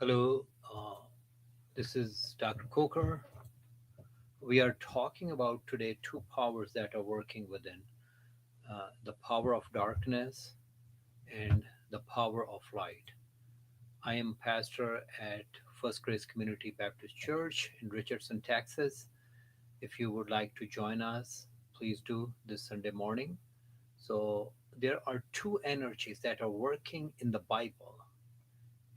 Hello, this is Dr. Coker. We are talking about today two powers that are working within the power of darkness and the power of light. I am pastor at First Grace Community Baptist Church in Richardson, Texas. If you would like to join us, please do this Sunday morning. So, there are two energies that are working in the Bible.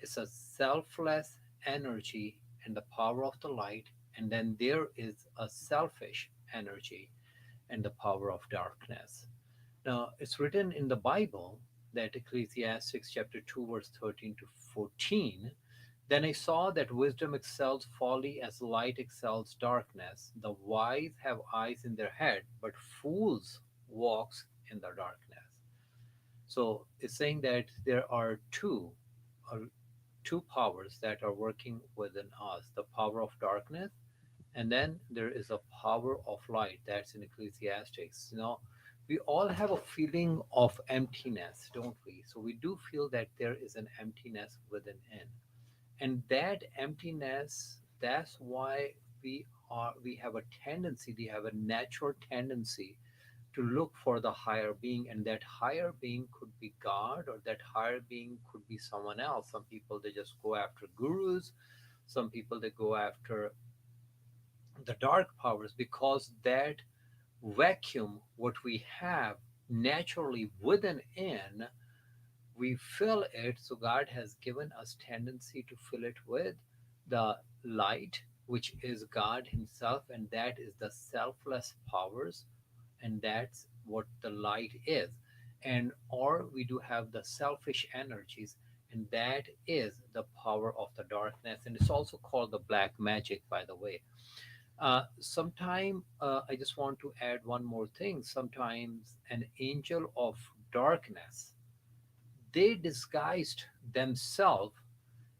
It's a selfless energy and the power of the light, and then there is a selfish energy and the power of darkness. Now, it's written in the Bible that Ecclesiastes chapter 2, verse 13 to 14. Then I saw that wisdom excels folly as light excels darkness. The wise have eyes in their head, but fools walks in the darkness. So it's saying that there are uh, two powers that are working within us, the power of darkness, and then there is a power of light that's in Ecclesiastics. We all have a feeling of emptiness, don't we? So we do feel that there is an emptiness within in. And that emptiness, that's why we have a tendency, we have a natural tendency to look for the higher being, and that higher being could be God, or that higher being could be someone else. Some people, they just go after gurus. Some people, they go after the dark powers, because that vacuum what we have naturally within in, we fill it. So God has given us tendency to fill it with the light, which is God himself, and that is the selfless powers, and that's what the light is. And or we do have the selfish energies, and that is the power of the darkness, and it's also called the black magic, by the way. Sometime I just want to add one more thing. Sometimes an angel of darkness, they disguised themselves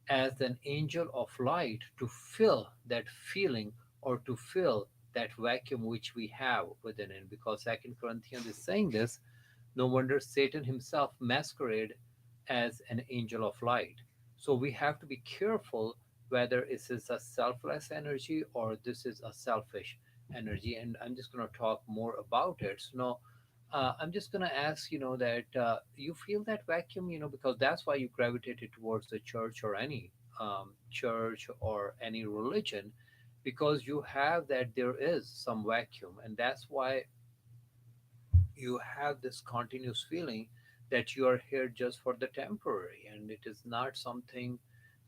as an angel of light to fill that feeling, or to fill that vacuum which we have within it. Because Second Corinthians is saying this, no wonder Satan himself masquerade as an angel of light. So we have to be careful whether this is a selfless energy or this is a selfish energy. And I'm just going to talk more about it. So now, I'm just going to ask, that you feel that vacuum, because that's why you gravitated towards the church, or any church or any religion, because you have that there is some vacuum, and that's why you have this continuous feeling that you are here just for the temporary, and it is not something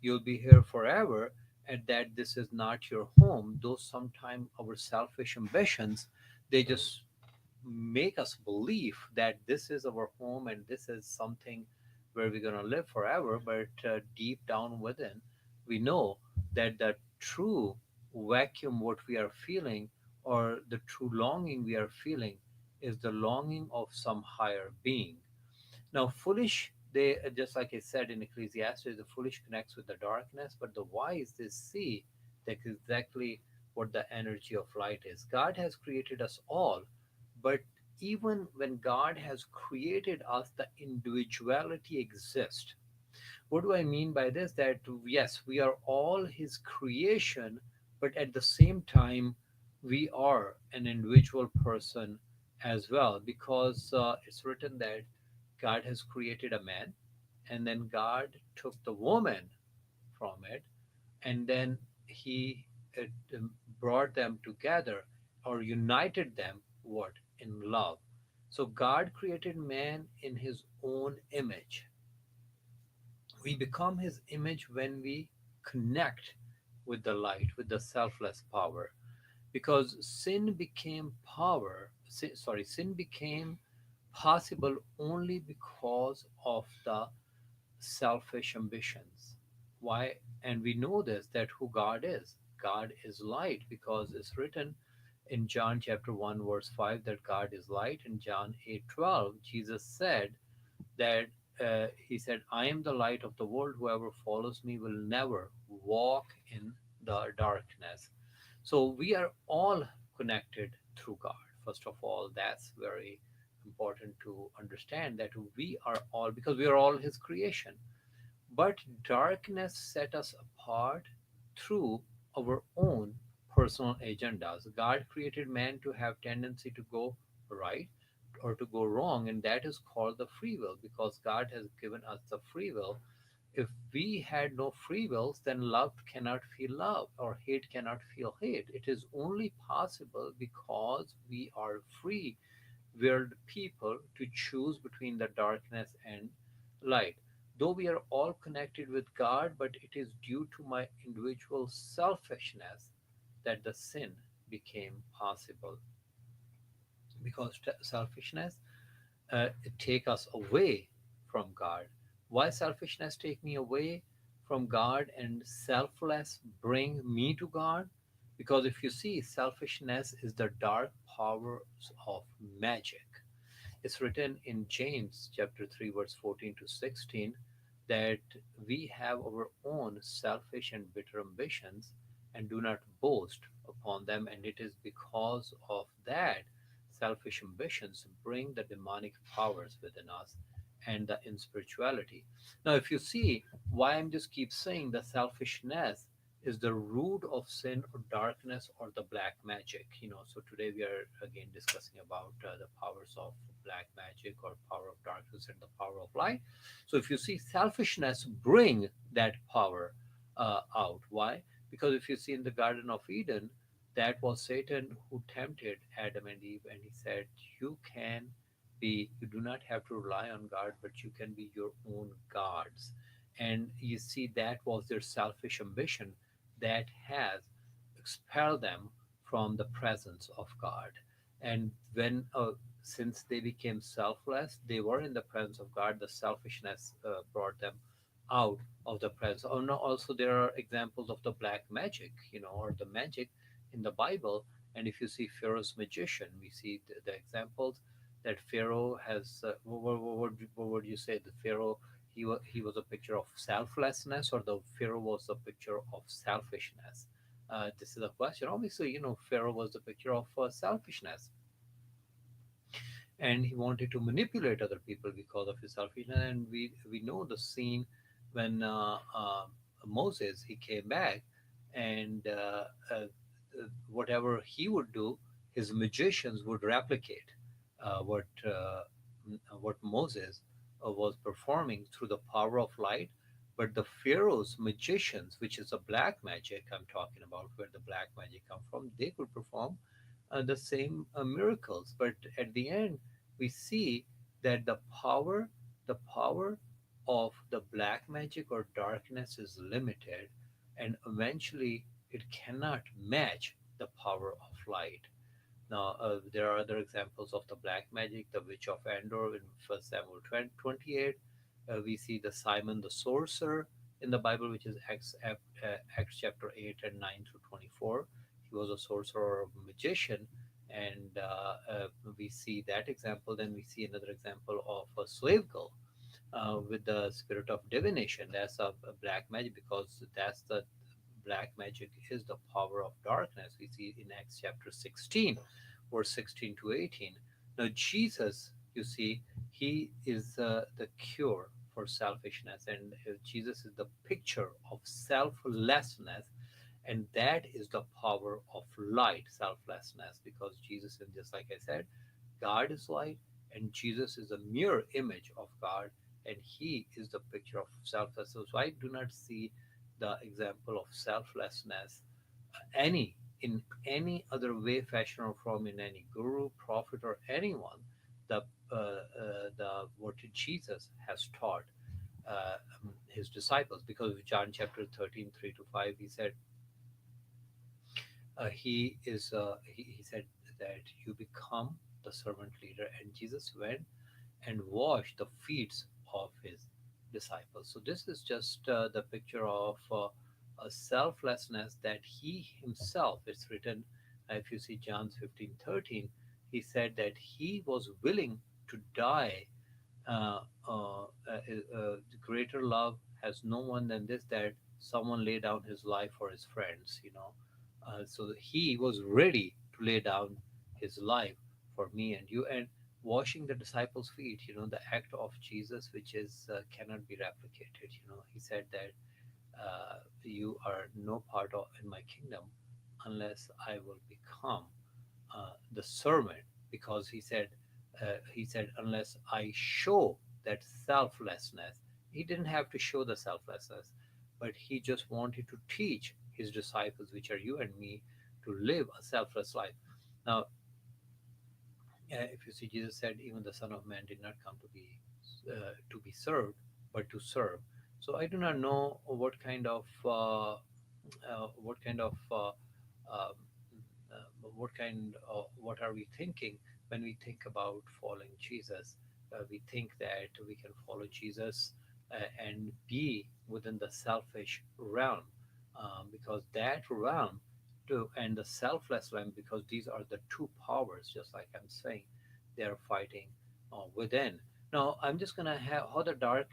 you'll be here forever, and that this is not your home. Those sometimes our selfish ambitions, they just make us believe that this is our home and this is something where we're going to live forever. But deep down within, we know that the true vacuum, what we are feeling, or the true longing we are feeling, is the longing of some higher being. Now, foolish, they, just like I said in Ecclesiastes, the foolish connects with the darkness, but the wise, they see that exactly what the energy of light is. God has created us all, but even when God has created us, the individuality exists. What do I mean by this? That yes, we are all His creation, but at the same time, we are an individual person as well, because it's written that God has created a man, and then God took the woman from it, and then He brought them together, or united them, what? In love. So God created man in His own image. We become his image when we connect with the light, with the selfless power. Because sin became sin became possible only because of the selfish ambitions. Why? And we know this, that who God is. God is light, because it's written in John chapter 1 verse 5 that God is light. In John 8:12, Jesus said that he said, I am the light of the world. Whoever follows me will never walk in the darkness. So we are all connected through God. First of all, that's very important to understand, that we are all, because we are all his creation. But darkness set us apart through our own personal agendas. God created man to have tendency to go right or to go wrong, and that is called the free will because God has given us the free will. If we had no free wills, then love cannot feel love or hate cannot feel hate. It is only possible because we are free willed people to choose between the darkness and light. Though we are all connected with God, but it is due to my individual selfishness that the sin became possible. Because selfishness it take us away from God. Why selfishness take me away from God and selfless bring me to God? Because if you see, selfishness is the dark powers of magic. It's written in James chapter 3 verse 14 to 16 that we have our own selfish and bitter ambitions and do not boast upon them, and it is because of that selfish ambitions bring the demonic powers within us and the in spirituality. Now if you see why I'm just keep saying the selfishness is the root of sin or darkness or the black magic. So today we are again discussing about the powers of black magic or power of darkness and the power of light. So if you see selfishness bring that power out. Why? Because if you see in the Garden of Eden, that was Satan who tempted Adam and Eve, and he said, you do not have to rely on God, but you can be your own gods. And you see, that was their selfish ambition that has expelled them from the presence of God. And since they became selfless, they were in the presence of God. The selfishness brought them out of the presence. Oh no! Also, there are examples of the black magic, or the magic in the Bible. And if you see Pharaoh's magician, we see the examples that Pharaoh has. What would you say? The Pharaoh he was a picture of selflessness, or the Pharaoh was a picture of selfishness. This is a question. Obviously, Pharaoh was the picture of selfishness, and he wanted to manipulate other people because of his selfishness. And we know the scene when Moses he came back, and whatever he would do, his magicians would replicate what Moses was performing through the power of light. But the Pharaoh's magicians, which is a black magic I'm talking about, where the black magic come from, they could perform the same miracles. But at the end, we see that the power of the black magic or darkness is limited, and eventually it cannot match the power of light. Now, there are other examples of the black magic, the witch of Endor in 1 Samuel 28. We see the Simon the sorcerer in the Bible, which is Acts chapter 8 and 9 through 24. He was a sorcerer or a magician, and we see that example. Then we see another example of a slave girl with the spirit of divination. That's a black magic because that's the black magic is the power of darkness. We see in Acts chapter 16, verse 16 to 18. Now, Jesus, you see, he is the cure for selfishness, and Jesus is the picture of selflessness, and that is the power of light, selflessness, because Jesus is just like I said, God is light, and Jesus is a mirror image of God, and He is the picture of selflessness. So I do not see the example of selflessness any in any other way, fashion, or form in any guru, prophet, or anyone. The the what Jesus has taught his disciples, because of John chapter 13, 3 to 5, he said he said that you become the servant leader, and Jesus went and washed the feet of his disciples. So this is just the picture of a selflessness that he himself, it's written, if you see John 15:13, he said that he was willing to die. Greater love has no one than this, that someone lay down his life for his friends. So he was ready to lay down his life for me and you. And washing the disciples' feet, the act of Jesus, which is cannot be replicated. He said that you are no part of in my kingdom unless I will become the servant, because he said unless I show that selflessness. He didn't have to show the selflessness, but he just wanted to teach his disciples, which are you and me, to live a selfless life. Now, if you see, Jesus said, even the Son of Man did not come to be served, but to serve. So I do not know um, what are we thinking when we think about following Jesus? We think that we can follow Jesus and be within the selfish realm, because that realm and the selfless realm, because these are the two powers, just like I'm saying, they are fighting within. Now, I'm just gonna have how the dark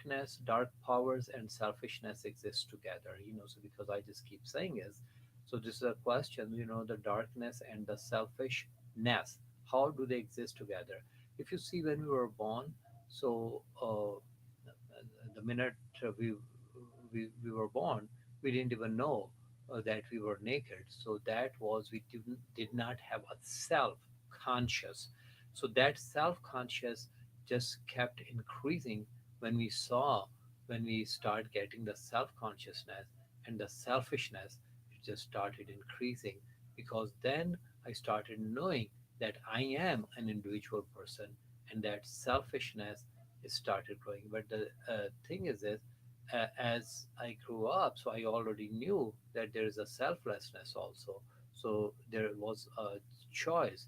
powers, and selfishness exist together. So because I just keep saying is, so this is a question. The darkness and the selfishness. How do they exist together? If you see, when we were born, so the minute we were born, we didn't even know that we were naked. So that was, we did not have a self conscious. So that self conscious just kept increasing when we start getting the self consciousness, and the selfishness, it just started increasing, because then I started knowing that I am an individual person, and that selfishness started growing. But the thing is this, as I grew up, so I already knew that there is a selflessness also. So there was a choice,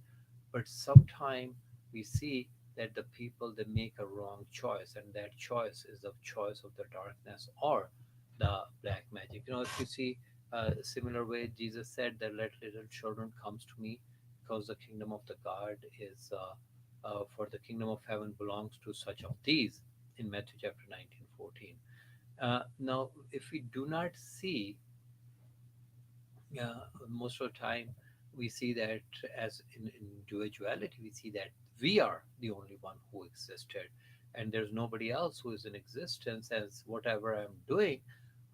but sometime we see that the people, they make a wrong choice, and that choice is the choice of the darkness or the black magic. If you see, similar way, Jesus said that let little children comes to me, because the kingdom of the God is for the kingdom of heaven belongs to such of these, in Matthew chapter 19:14. Now, if we do not see, most of the time we see that, as in individuality, we see that we are the only one who existed, and there's nobody else who is in existence, as whatever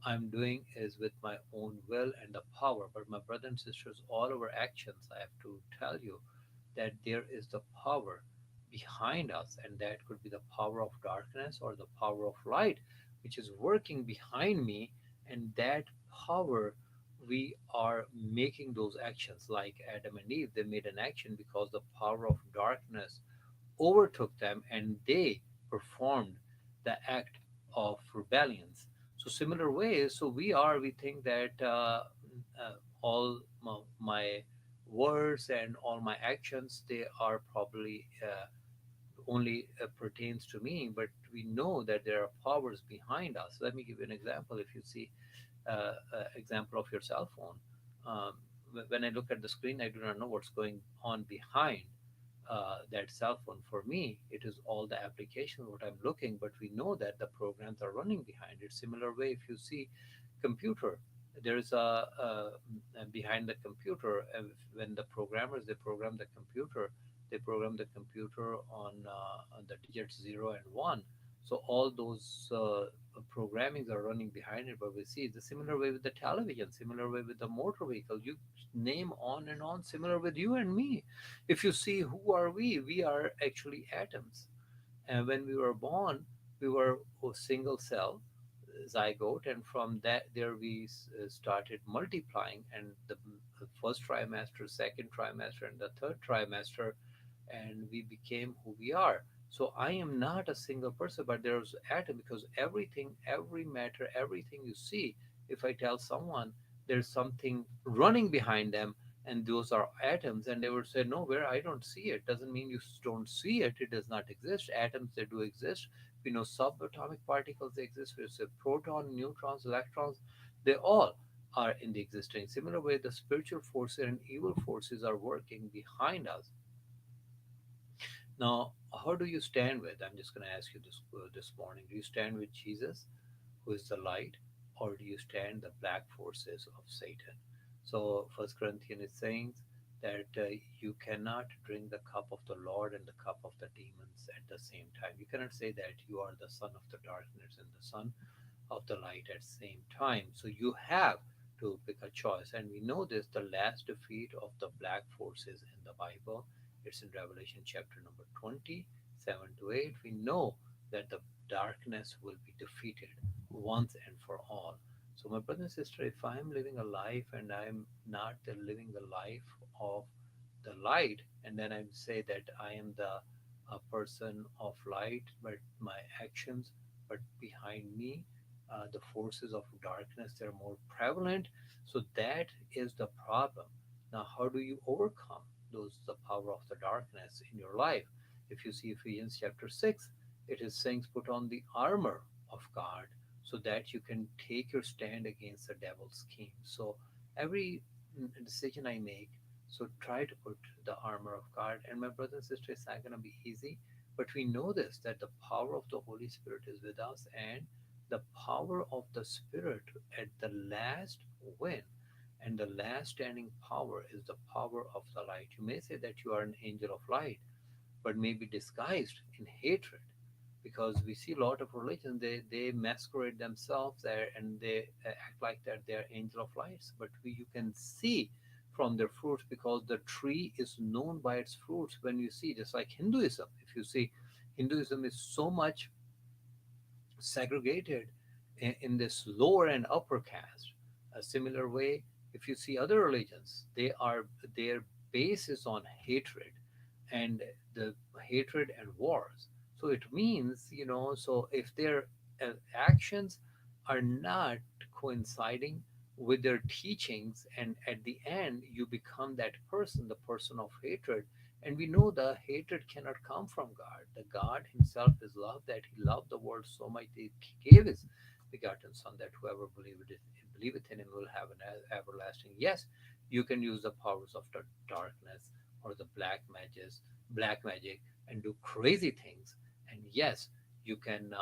I'm doing is with my own will and the power. But my brothers and sisters, all our actions, I have to tell you that there is the power behind us, and that could be the power of darkness or the power of light, which is working behind me. And that power, we are making those actions. Like Adam and Eve, they made an action because the power of darkness overtook them, and they performed the act of rebellions. So similar ways, so we think that all my words and all my actions, they are probably only pertains to me, but we know that there are powers behind us. Let me give you an example. If you see example of your cell phone, um, when I look at the screen, I do not know what's going on behind that cell phone. For me, it is all the application what I'm looking, but we know that the programs are running behind it. Similar way, if you see computer, there is a behind the computer. When the programmers, they program the computer on the digits 0 and 1. So all those programmings are running behind it. But we see the similar way with the television, similar way with the motor vehicle. You name on and on. Similar with you and me. If you see, who are we? We are actually atoms. And when we were born, we were a single cell zygote, and from that there we started multiplying. And the first trimester, second trimester, and the third trimester, and we became who we are. So I am not a single person, but there's atom, because everything, every matter, everything you see, if I tell someone there's something running behind them, and those are atoms, and they would say, no, where, I don't see it. Doesn't mean you don't see it. It does not exist. Atoms, they do exist. We know subatomic particles, they exist. We say proton, neutrons, electrons, they all are in the existing. Similar way, the spiritual forces and evil forces are working behind us. Now, how do you stand with? I'm just going to ask you this morning. Do you stand with Jesus, who is the light, or do you stand the black forces of Satan? So, First Corinthians is saying that you cannot drink the cup of the Lord and the cup of the demons at the same time. You cannot say that you are the son of the darkness and the son of the light at the same time. So you have to pick a choice. And we know this, the last defeat of the black forces in the Bible. It's in Revelation chapter number 20, 7 to 8. We know that the darkness will be defeated once and for all. So, my brother and sister, if I'm living a life and I'm not living the life of the light, and then I say that I am the a person of light, but my actions, but behind me, the forces of darkness, they're more prevalent. So that is the problem. Now, how do you overcome those the power of the darkness in your life? If you see Ephesians chapter 6, it is saying put on the armor of God so that you can take your stand against the devil's scheme. So every decision I make, so try to put the armor of God. And my brother and sister, it's not going to be easy, but we know this that the power of the Holy Spirit is with us, and the power of the Spirit at the last win. And the last standing power is the power of the light. You may say that you are an angel of light, but may be disguised in hatred, because we see a lot of religions, they masquerade themselves there and they act like that they're angel of lights, but you can see from their fruits, because the tree is known by its fruits. When you see, just like Hinduism, if you see, Hinduism is so much segregated in this lower and upper caste. A similar way, if you see other religions, their base is on hatred, and the hatred and wars. So it means, so if their actions are not coinciding with their teachings, and at the end you become that person, the person of hatred. And we know the hatred cannot come from God. The God Himself is love, that He loved the world so much that He gave His begotten Son, that whoever believeth in Him will have an everlasting. Yes, you can use the powers of the darkness or the black magic, and do crazy things. And yes, you can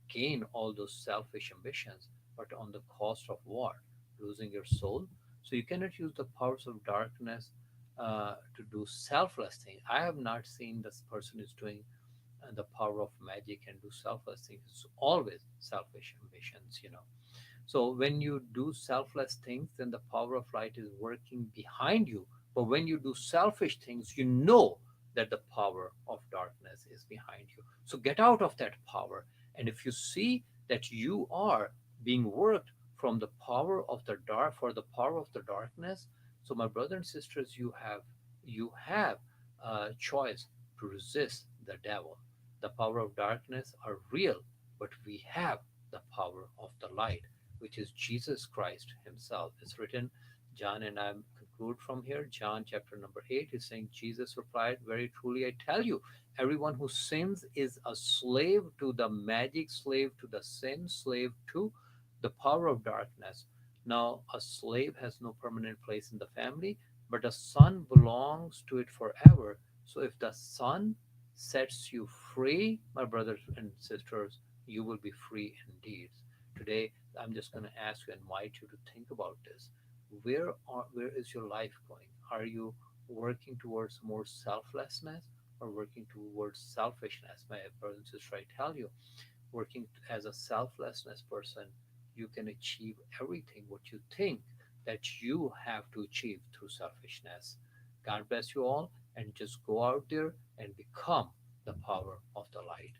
gain all those selfish ambitions, but on the cost of what? Losing your soul. So you cannot use the powers of darkness to do selfless things. I have not seen this person is doing the power of magic and do selfless things. It's always selfish ambitions. So when you do selfless things, then the power of light is working behind you. But when you do selfish things, you know that the power of darkness is behind you. So get out of that power. And if you see that you are being worked from the power of the dark for the power of the darkness, so my brothers and sisters, you have a choice to resist the devil. The power of darkness are real, but we have the power of the light, which is Jesus Christ Himself. It's written, John, and I'm conclude from here. John chapter number 8 is saying, Jesus replied, very truly I tell you, everyone who sins is a slave to the magic, slave to the sin, slave to the power of darkness. Now, a slave has no permanent place in the family, but a son belongs to it forever. So if the son sets you free, my brothers and sisters, you will be free indeed. Today, I'm just going to ask you, invite you to think about this. Where is your life going? Are you working towards more selflessness or working towards selfishness? My brothers and sisters, I tell you, working as a selflessness person, you can achieve everything what you think that you have to achieve through selfishness. God bless you all, and just go out there and become the power of the light.